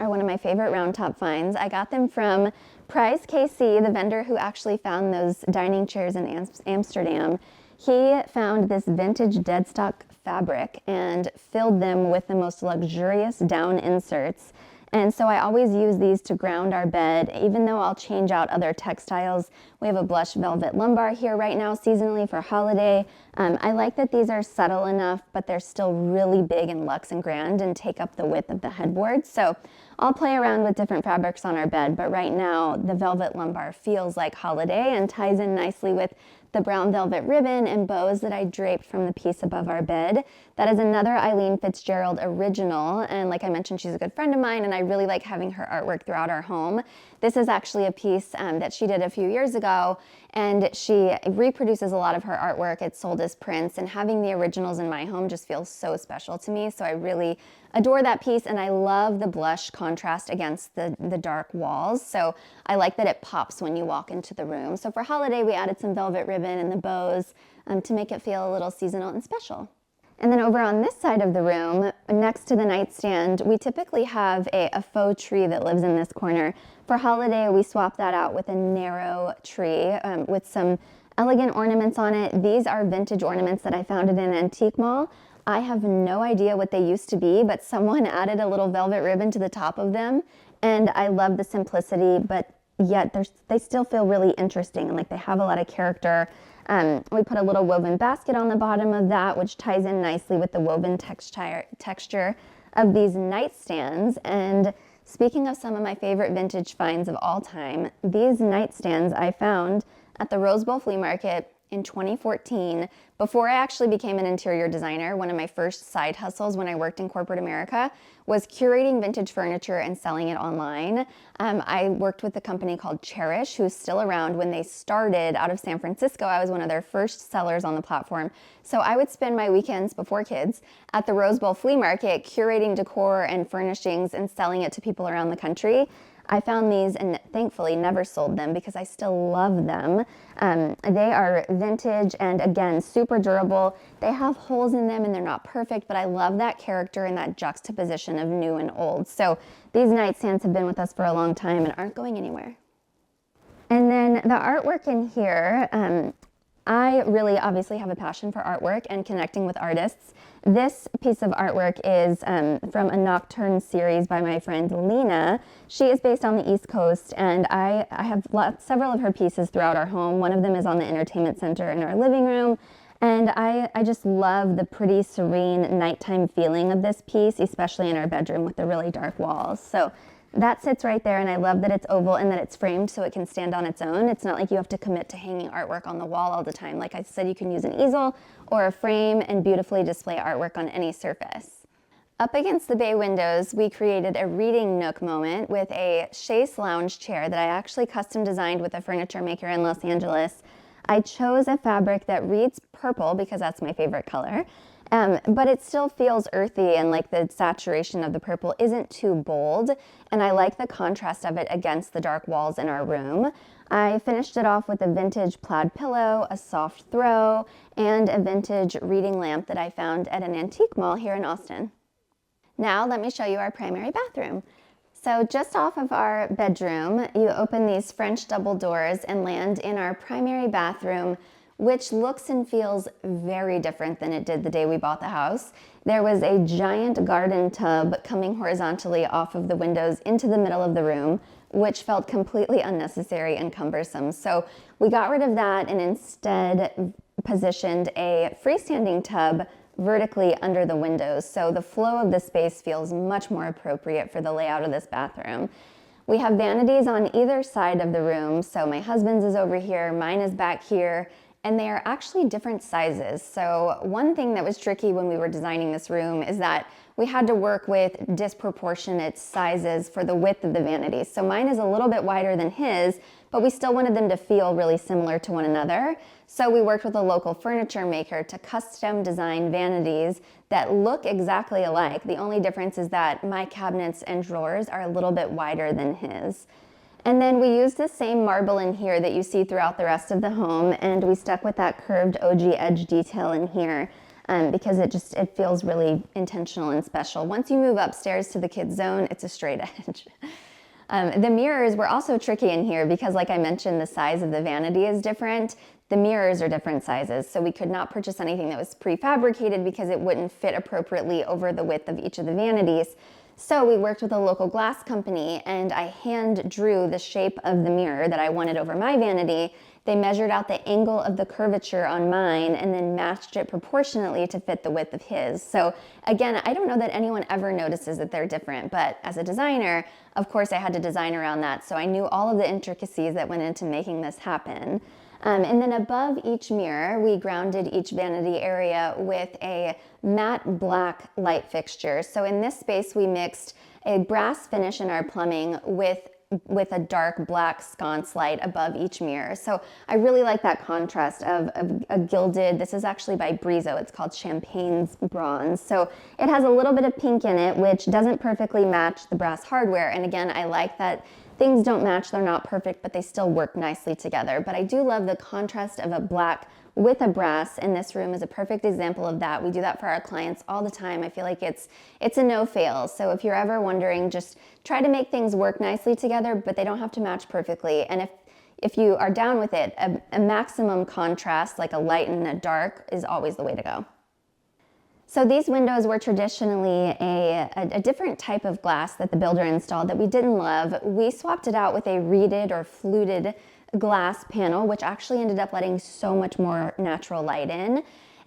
are one of my favorite round top finds. I got them from Price KC, the vendor who actually found those dining chairs in Amsterdam. He found this vintage dead stock fabric and filled them with the most luxurious down inserts. And so I always use these to ground our bed, even though I'll change out other textiles. We have a blush velvet lumbar here right now, seasonally for holiday. I like that these are subtle enough, but they're still really big and luxe and grand and take up the width of the headboard. So I'll play around with different fabrics on our bed, but right now the velvet lumbar feels like holiday and ties in nicely with the brown velvet ribbon and bows that I draped from the piece above our bed. That is another Eileen Fitzgerald original, and like I mentioned, she's a good friend of mine, and I really like having her artwork throughout our home. This is actually a piece that she did a few years ago, and she reproduces a lot of her artwork. It's sold as prints, and having the originals in my home just feels so special to me, so I really adore that piece, and I love the blush contrast against the dark walls, so I like that it pops when you walk into the room. So for holiday, we added some velvet ribbon and the bows to make it feel a little seasonal and special. And then over on this side of the room, next to the nightstand, we typically have a faux tree that lives in this corner. For holiday, we swapped that out with a narrow tree with some elegant ornaments on it. These are vintage ornaments that I found in an antique mall. I have no idea what they used to be, but someone added a little velvet ribbon to the top of them, and I love the simplicity, but yet they still feel really interesting and like they have a lot of character. We put a little woven basket on the bottom of that, which ties in nicely with the woven texture of these nightstands. And speaking of some of my favorite vintage finds of all time, these nightstands I found at the Rose Bowl Flea Market in 2014. Before I actually became an interior designer, one of my first side hustles when I worked in corporate America was curating vintage furniture and selling it online. I worked with a company called Cherish, who's still around. When they started out of San Francisco, I was one of their first sellers on the platform. So I would spend my weekends before kids at the Rose Bowl Flea Market curating decor and furnishings and selling it to people around the country. I found these and thankfully never sold them because I still love them. They are vintage and again, super durable. They have holes in them and they're not perfect, but I love that character and that juxtaposition of new and old. So these nightstands have been with us for a long time and aren't going anywhere. And then the artwork in here, I really obviously have a passion for artwork and connecting with artists. This piece of artwork is from a Nocturne series by my friend Lena. She is based on the East Coast, and I have several of her pieces throughout our home. One of them is on the entertainment center in our living room, and I just love the pretty serene nighttime feeling of this piece, especially in our bedroom with the really dark walls. So that sits right there, and I love that it's oval and that it's framed so it can stand on its own. It's not like you have to commit to hanging artwork on the wall all the time. Like I said, you can use an easel or a frame and beautifully display artwork on any surface. Up against the bay windows, we created a reading nook moment with a chaise lounge chair that I actually custom designed with a furniture maker in Los Angeles. I chose a fabric that reads purple because that's my favorite color. But it still feels earthy and like the saturation of the purple isn't too bold, and I like the contrast of it against the dark walls in our room. I finished it off with a vintage plaid pillow, a soft throw, and a vintage reading lamp that I found at an antique mall here in Austin. Now let me show you our primary bathroom. So just off of our bedroom, you open these French double doors and land in our primary bathroom, which looks and feels very different than it did the day we bought the house. There was a giant garden tub coming horizontally off of the windows into the middle of the room, which felt completely unnecessary and cumbersome. So we got rid of that and instead positioned a freestanding tub vertically under the windows. So the flow of the space feels much more appropriate for the layout of this bathroom. We have vanities on either side of the room. So my husband's is over here, mine is back here, and they are actually different sizes. So one thing that was tricky when we were designing this room is that we had to work with disproportionate sizes for the width of the vanities. So mine is a little bit wider than his, but we still wanted them to feel really similar to one another. So we worked with a local furniture maker to custom design vanities that look exactly alike. The only difference is that my cabinets and drawers are a little bit wider than his. And then we used the same marble in here that you see throughout the rest of the home, and we stuck with that curved OG edge detail in here because it feels really intentional and special. Once you move upstairs to the kids zone, it's a straight edge. The mirrors were also tricky in here because, like I mentioned, the size of the vanity is different. The mirrors are different sizes, so we could not purchase anything that was prefabricated because it wouldn't fit appropriately over the width of each of the vanities. So we worked with a local glass company and I hand drew the shape of the mirror that I wanted over my vanity. They measured out the angle of the curvature on mine and then matched it proportionately to fit the width of his. So again, I don't know that anyone ever notices that they're different, but as a designer, of course I had to design around that. So I knew all of the intricacies that went into making this happen. And then above each mirror, we grounded each vanity area with a matte black light fixture. So in this space, we mixed a brass finish in our plumbing with a dark black sconce light above each mirror. So I really like that contrast of a gilded, this is actually by Brizo, it's called Champagne's Bronze. So it has a little bit of pink in it, which doesn't perfectly match the brass hardware. And again, I like that things don't match, they're not perfect, but they still work nicely together. But I do love the contrast of a black with a brass, and this room is a perfect example of that. We do that for our clients all the time. I feel like it's a no-fail. So if you're ever wondering, just try to make things work nicely together, but they don't have to match perfectly. And if you are down with it, a maximum contrast, like a light and a dark, is always the way to go. So these windows were traditionally a different type of glass that the builder installed that we didn't love. We swapped it out with a reeded or fluted glass panel, which actually ended up letting so much more natural light in.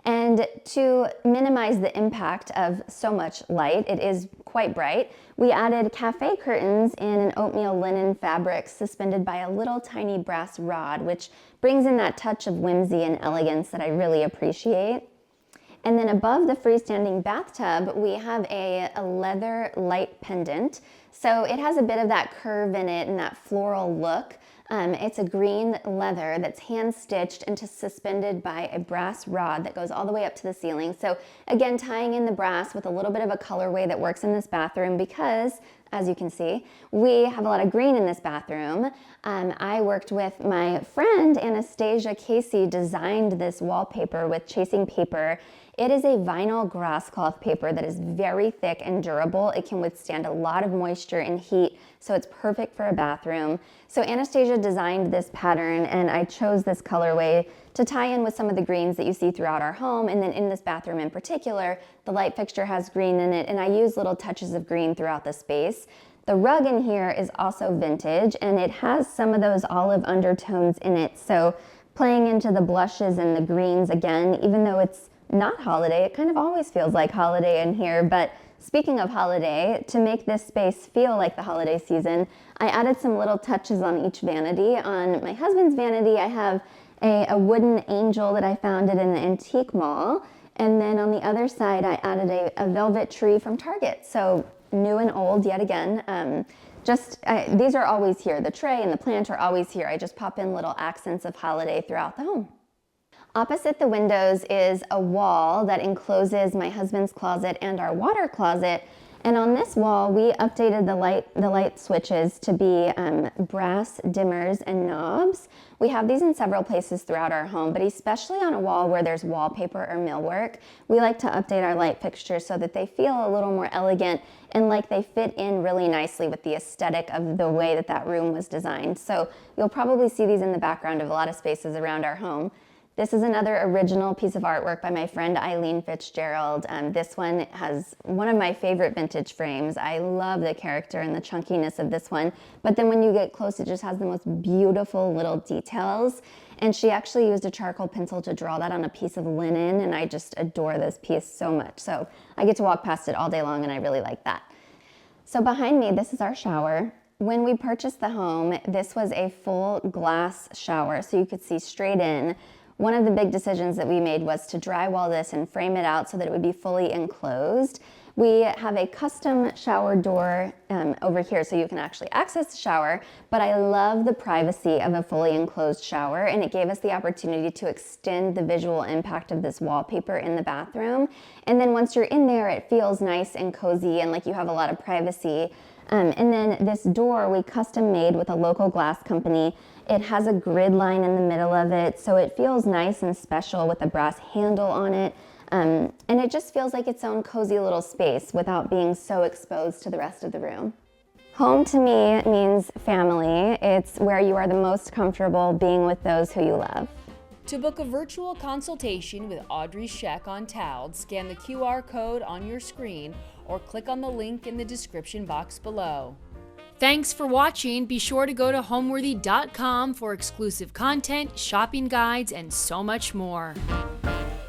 And to minimize the impact of so much light, it is quite bright, we added cafe curtains in an oatmeal linen fabric suspended by a little tiny brass rod, which brings in that touch of whimsy and elegance that I really appreciate. And then above the freestanding bathtub, we have a leather light pendant. So it has a bit of that curve in it and that floral look. It's a green leather that's hand stitched and suspended by a brass rod that goes all the way up to the ceiling. So again, tying in the brass with a little bit of a colorway that works in this bathroom because, as you can see, we have a lot of green in this bathroom. I worked with my friend Anastasia Casey, designed this wallpaper with chasing paper. It is a vinyl grass cloth paper that is very thick and durable. It can withstand a lot of moisture and heat, so it's perfect for a bathroom. So Anastasia designed this pattern, and I chose this colorway to tie in with some of the greens that you see throughout our home. And then in this bathroom in particular, the light fixture has green in it, and I use little touches of green throughout the space. The rug in here is also vintage, and it has some of those olive undertones in it. So playing into the blushes and the greens again, even though it's not holiday, it kind of always feels like holiday in here. But speaking of holiday, to make this space feel like the holiday season, I added some little touches on each vanity. On my husband's vanity, I have a wooden angel that I found in the antique mall. And then on the other side, I added a velvet tree from Target. So new and old yet again. These are always here. The tray and the plant are always here. I just pop in little accents of holiday throughout the home. Opposite the windows is a wall that encloses my husband's closet and our water closet. And on this wall, we updated the light switches to be brass dimmers and knobs. We have these in several places throughout our home, but especially on a wall where there's wallpaper or millwork, we like to update our light fixtures so that they feel a little more elegant and like they fit in really nicely with the aesthetic of the way that that room was designed. So you'll probably see these in the background of a lot of spaces around our home. This is another original piece of artwork by my friend Eileen Fitzgerald. This one has one of my favorite vintage frames. I love the character and the chunkiness of this one, but then when you get close, it just has the most beautiful little details. And she actually used a charcoal pencil to draw that on a piece of linen, and I just adore this piece so much. So I get to walk past it all day long, and I really like that. So behind me, this is our shower. When we purchased the home, this was a full glass shower, so you could see straight in. One of the big decisions that we made was to drywall this and frame it out so that it would be fully enclosed. We have a custom shower door over here so you can actually access the shower, but I love the privacy of a fully enclosed shower, and it gave us the opportunity to extend the visual impact of this wallpaper in the bathroom. And then once you're in there, it feels nice and cozy and like you have a lot of privacy. And then this door we custom made with a local glass company. It has a grid line in the middle of it, so it feels nice and special with a brass handle on it. And it just feels like its own cozy little space without being so exposed to the rest of the room. Home to me means family. It's where you are the most comfortable being with those who you love. To book a virtual consultation with Audrey Scheck on TALD, scan the QR code on your screen or click on the link in the description box below. Thanks for watching. Be sure to go to homeworthy.com for exclusive content, shopping guides, and so much more.